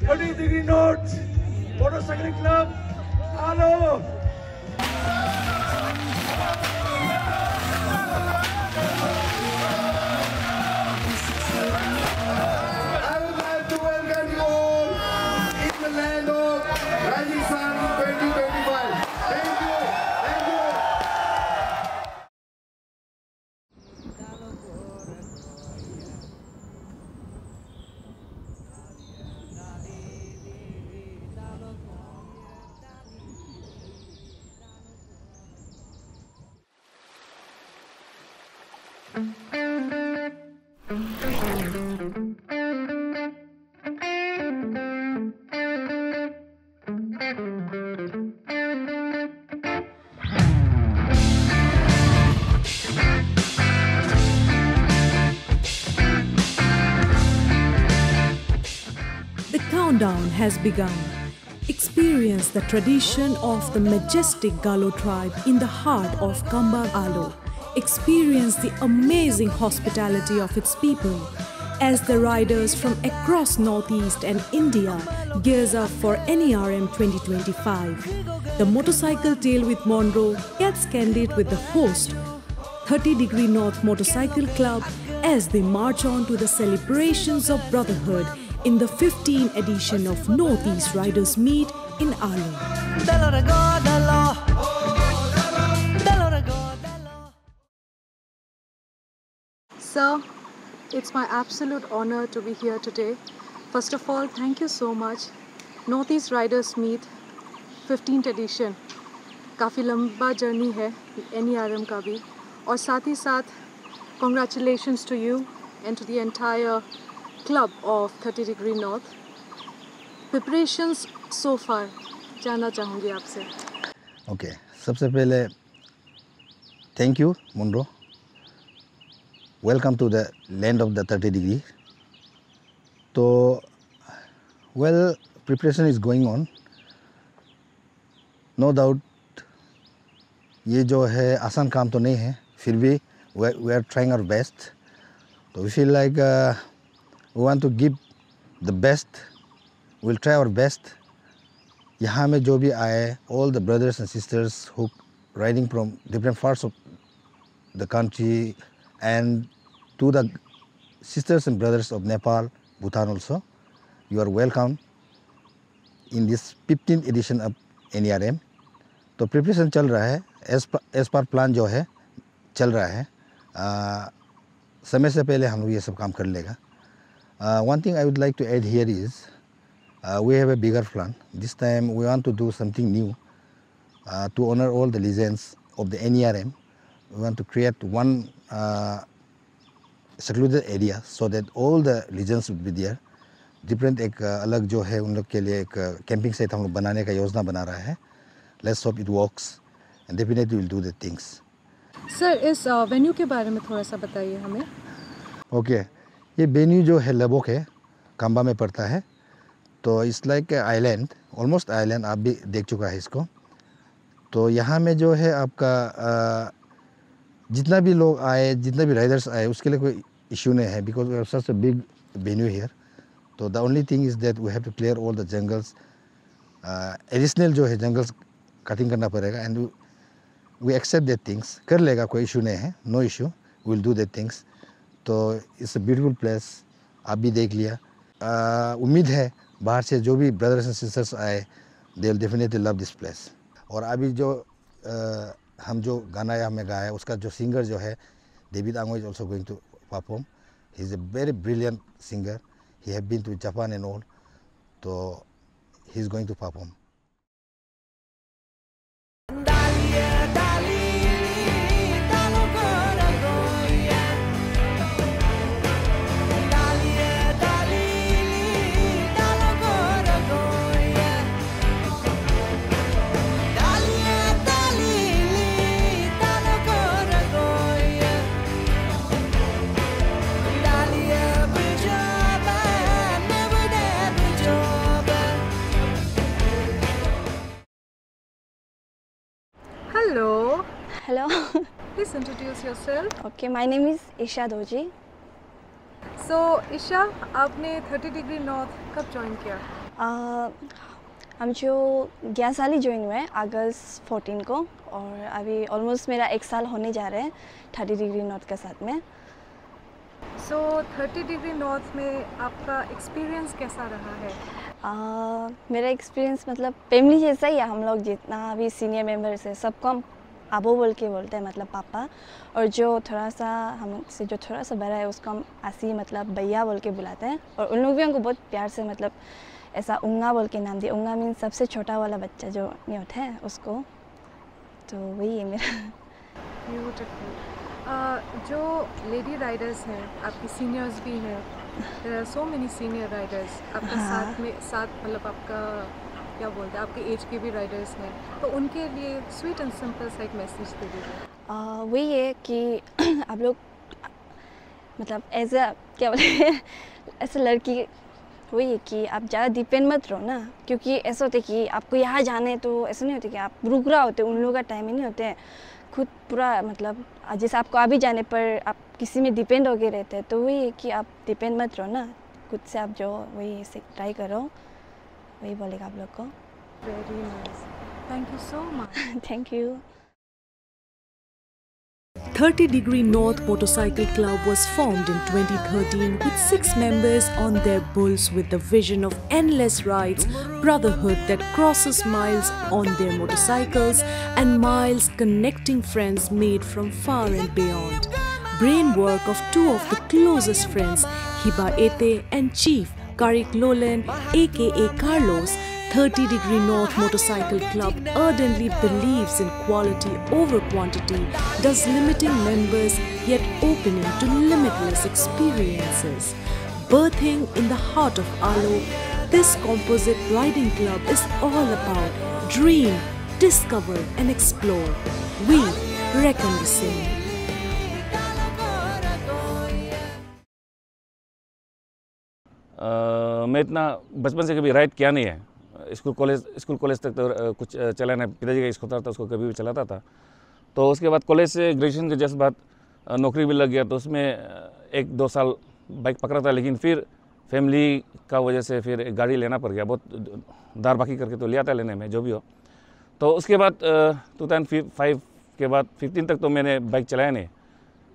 30 Degree North Motorcycle Club, hello. I would like to welcome you all in the land of Rising Sun 2025. Thank you. Thank you. The countdown has begun. Experience the tradition of the majestic Galo tribe in the heart of Kamba Alo. Experience the amazing hospitality of its people as the riders from across Northeast and India gears up for NERM 2025. The motorcycle tale with Monroe gets candid with the host, 30 Degree North Motorcycle Club, as they march on to the celebrations of brotherhood in the 15th edition of Northeast Riders Meet in Alo. Sir, it's my absolute honor to be here today. First of all, thank you so much. Northeast Riders Meet 15th edition काफ़ी लंबा journey है NERM का भी, और साथ ही साथ congratulations to you and to the entire club of 30 Degree North. Preparations so far जानना चाहूँगी आपसे. Okay, सबसे पहले thank you Monroe. Welcome to the land of the 30 degree. So, well, preparation is going on. No doubt, ये जो है आसान काम तो नहीं है, फिर भी we are trying our best. So we feel like we want to give the best. We'll try our best. यहाँ में जो भी आए, all the brothers and sisters who riding from different parts of the country, and to the sisters and brothers of Nepal, Bhutan also, you are welcome in this 15th edition of NERM. तो preparation चल रहा है, as per plan जो है चल रहा है. समय से पहले हम लोग ये सब काम कर लेगा. One thing I would like to add here is we have a bigger plan. This time we want to do something new to honor all the legends of the NERM. We want to create one secluded area so that all the legends would be there. Different एक अलग जो है उन लोग के लिए एक camping site हम लोग बनाने का योजना बना रहा है. Let's hope it works and definitely we'll do the things. Sir, इस वेन्यू के बारे में थोड़ा सा बताइए हमें. ओके, ये वेन्यू जो है लबोक है, काम्बा में पड़ता है. तो it's like island, almost island, आप भी देख चुका है इसको. तो यहाँ में जो है आपका जितना भी लोग आए, जितने भी राइडर्स आए, उसके लिए कोई इशू नहीं है, because we have such a big venue here. तो the only thing is that we have to clear all the jungles. Additional जो है जंगल्स कटिंग करना पड़ेगा, and we accept that things. कर लेगा, कोई इशू नहीं है, no issue, will do that things. तो इट्स अ ब्यूटीफुल प्लेस, आप भी देख लिया. उम्मीद है बाहर से जो भी ब्रदर्स एंड सिस्टर्स आए, they will definitely love this place. और अभी जो हम जो गाना हमें गाया, उसका जो सिंगर जो है डेविड आंगो is also going to perform. He is a very brilliant singer. He have been to Japan and all. तो he is going to perform. Hello. Hello. Please introduce yourself. Okay, my name is Isha Doji. So, Isha, आपने 30 Degree North कब join किया? हम जो 11 साल ही join हुए हैं अगस्त 14 को, और अभी ऑलमोस्ट मेरा 1 साल होने जा रहे हैं 30 डिग्री नॉर्थ के साथ में। सो 30 डिग्री नॉर्थ में आपका एक्सपीरियंस कैसा रहा है? मेरा एक्सपीरियंस मतलब फैमिली जैसा ही है। हम लोग जितना अभी सीनियर मेंबर्स है सबको हम आबो बोल के बोलते हैं, मतलब पापा, और जो थोड़ा सा हमसे जो थोड़ा सा बड़ा है उसको हम आसी मतलब भैया बोल के बुलाते हैं, और उन लोग भी हमको बहुत प्यार से मतलब ऐसा उंगा बोल के नाम दिया। उंगा मीन्स सबसे छोटा वाला बच्चा जो नहीं होता है उसको। तो वही है मेरा। ब्यूटीफुल। जो लेडी राइडर्स हैं, आपकी सीनियर्स भी हैं, there are so many senior riders आपके साथ मतलब आपका क्या बोलते हैं, आपके एज के भी राइडर्स हैं, तो उनके लिए स्वीट एंड सिंपल सा एक मैसेज दे दीजिए। वही है कि आप लोग मतलब एज अ क्या बोलते हैं ऐसे लड़की, वही है कि आप ज़्यादा डिपेंड मत रहो ना, क्योंकि ऐसा होता है कि आपको यहाँ जाने तो ऐसा नहीं होता कि आप रुक रहा होते, उन लोगों का टाइम ही नहीं होते हैं, खुद पूरा मतलब जैसे आपको अभी जाने पर आप किसी में डिपेंड होके रहते हैं। तो वही है कि आप डिपेंड मत रहो ना, खुद से आप जो वही से ट्राई करो, वही बोलेगा आप लोग को। Very nice, thank you so much. Thank you. 30 Degree North Motorcycle Club was formed in 2013 with 6 members on their bulls with the vision of endless rides, brotherhood that crosses miles on their motorcycles and miles connecting friends made from far and beyond. Brainwork of two of the closest friends, Hiba Ete and Chief Karik Lolen aka Carlos. 30 Degree North Motorcycle Club ardently believes in quality over quantity, thus limiting members yet opening to limitless experiences. Birthing in the heart of Alo, this composite riding club is all about dream, discover and explore. We reckon the same. मैं इतना बचपन से कभी ride किया नहीं है। School college तक तो कुछ चलाना, पिताजी का स्कूटर था उसको कभी भी चलाता था। तो उसके बाद कॉलेज से ग्रेजुएशन के जस्ट बाद नौकरी भी लग गया, तो उसमें 1-2 साल बाइक पकड़ा था, लेकिन फिर फैमिली का वजह से फिर गाड़ी लेना पड़ गया। बहुत दार बाकी करके तो लिया था लेने में, जो भी हो। तो उसके बाद 2005 के बाद 15 तक तो मैंने बाइक चलाया नहीं,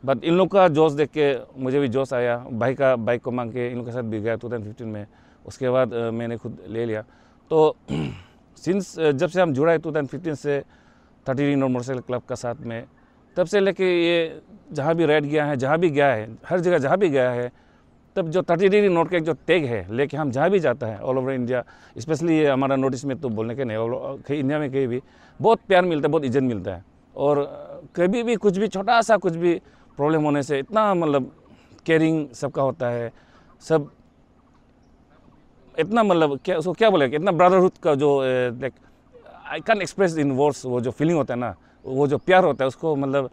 बट इन लोग का जोश देख के मुझे भी जोश आया। बाइक को मांग के इन लोग के साथ भी गया 2015 में। उसके बाद मैंने खुद ले लिया। तो सिंस जब से हम जुड़ा है 2015 से 30 डिग्री नॉर्थ मोटरसाइकिल क्लब का साथ में, तब से लेके ये जहाँ भी राइड गया है, जहाँ भी गया है, हर जगह जहाँ भी गया है, तब जो 30 डिग्री नॉर्थ का एक जो टैग है लेके हम जहाँ भी जाता है ऑल ओवर इंडिया, स्पेशली ये हमारा नॉर्थ ईस्ट में तो बोलने के नहीं, इंडिया में कहीं भी बहुत प्यार मिलता है, बहुत इज्जत मिलता है। और कभी भी कुछ भी छोटा सा कुछ भी प्रॉब्लम होने से इतना मतलब केयरिंग सबका होता है, सब इतना मतलब क्या उसको क्या बोलेगा, इतना ब्रदरहुड का जो like I can express in words, वो जो फीलिंग होता है ना, वो जो प्यार होता है उसको मतलब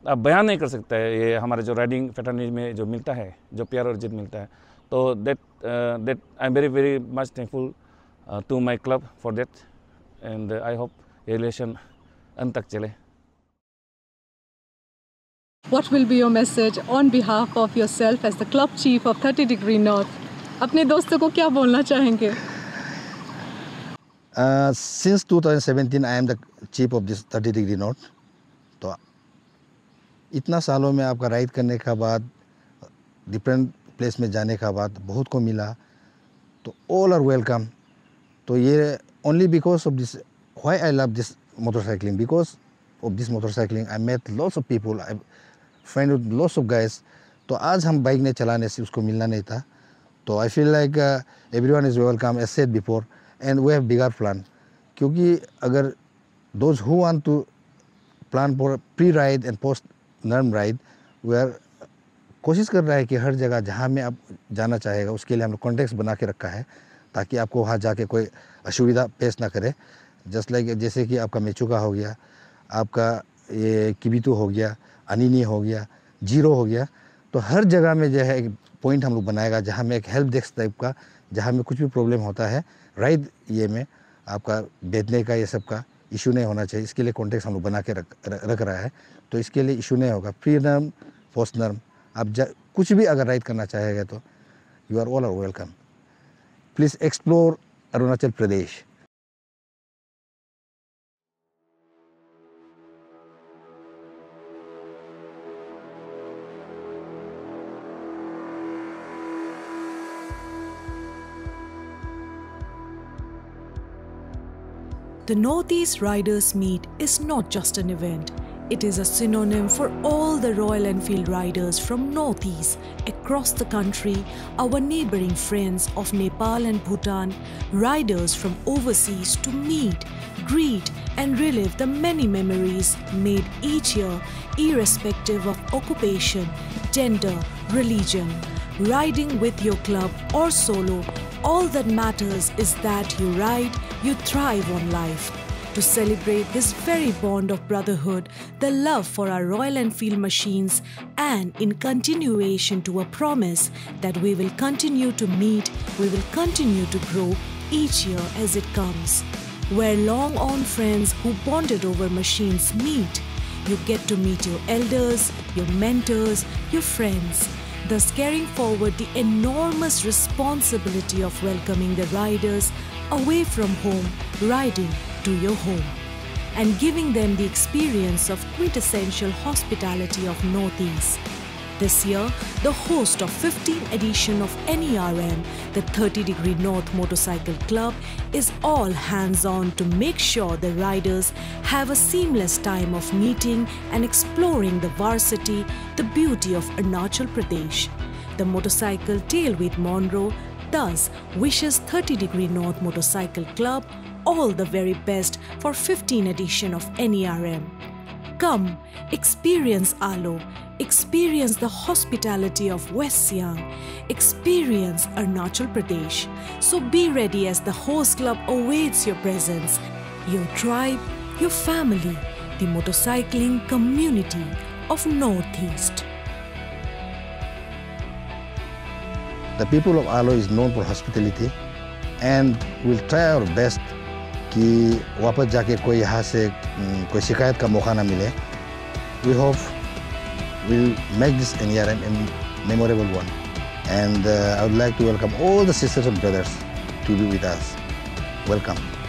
आप बयान नहीं कर सकता है। ये हमारे जो राइडिंग फ्रेटर्निटी में जो मिलता है, जो प्यार और इज्जत मिलता है, तो that I am very much thankful to my club for that, and I hope ये रिलेशन अंत तक चले। What will be your message on behalf of yourself as the club chief of 30 Degree North? अपने दोस्तों को क्या बोलना चाहेंगे? Since 2017 I am the chief of this 30 Degree North. तो इतना सालों में आपका राइड करने का बाद, डिफरेंट प्लेस में जाने का बाद बहुत को मिला, तो ऑल आर वेलकम। तो ये only because of this why I love this motorcycling, because of this motorcycling I met lots of people, I friend with lots of guys. तो आज हम बाइक नहीं चलाने से उसको मिलना नहीं था, तो I feel like everyone is welcome as said before, and we have bigger plan. क्योंकि अगर those who want to plan for pre ride and post norm ride, we are कोशिश कर रहा है कि हर जगह जहाँ में आप जाना चाहेगा उसके लिए हम लोग कॉन्टेक्ट बना के रखा है, ताकि आपको वहाँ जाके कोई असुविधा पेश ना करे। जस्ट लाइक जैसे कि आपका मेचुका हो गया, आपका ये किबितु हो गया, अनिनी हो गया, जीरो हो गया, तो हर जगह में जो है एक पॉइंट हम लोग बनाएगा जहाँ में एक हेल्प डेस्क टाइप का, जहाँ में कुछ भी प्रॉब्लम होता है राइड ये में आपका बेचने का ये सब का इशू नहीं होना चाहिए। इसके लिए कॉन्टेक्ट हम लोग बना के रख रहा है, तो इसके लिए इशू नहीं होगा। प्री नर्म पोस्ट नर्म आप कुछ भी अगर राइड करना चाहेगा तो you are all are welcome. Please explore Arunachal Pradesh. The Northeast Riders Meet is not just an event. It is a synonym for all the Royal Enfield riders from Northeast across the country, our neighboring friends of Nepal and Bhutan, riders from overseas to meet, greet and relive the many memories made each year irrespective of occupation, gender, religion. Riding with your club or solo, all that matters is that you ride, you thrive on life. To celebrate this very bond of brotherhood, the love for our Royal Enfield machines, and in continuation to a promise that we will continue to meet, we will continue to grow each year as it comes. Where long-on friends who bonded over machines meet, you get to meet your elders, your mentors, your friends, thus carrying forward the enormous responsibility of welcoming the riders away from home, riding to your home, and giving them the experience of quintessential hospitality of Northeast. This year, the host of 15th edition of NERM, the 30 Degree North Motorcycle Club, is all hands-on to make sure the riders have a seamless time of meeting and exploring the varsity, the beauty of Arunachal Pradesh. The motorcycle Tail with Monroe thus wishes 30 Degree North Motorcycle Club all the very best for 15th edition of NERM. Come, experience Alo, experience the hospitality of West Siang, experience Arunachal Pradesh. So be ready as the host club awaits your presence, your tribe, your family, the motorcycling community of Northeast. The people of Alo is known for hospitality, and we'll try our best कि वापस जाके कोई यहाँ से कोई शिकायत का मौका ना मिले. We hope we'll make this NERM a memorable one, and I would like to welcome all the sisters and brothers to be with us. Welcome.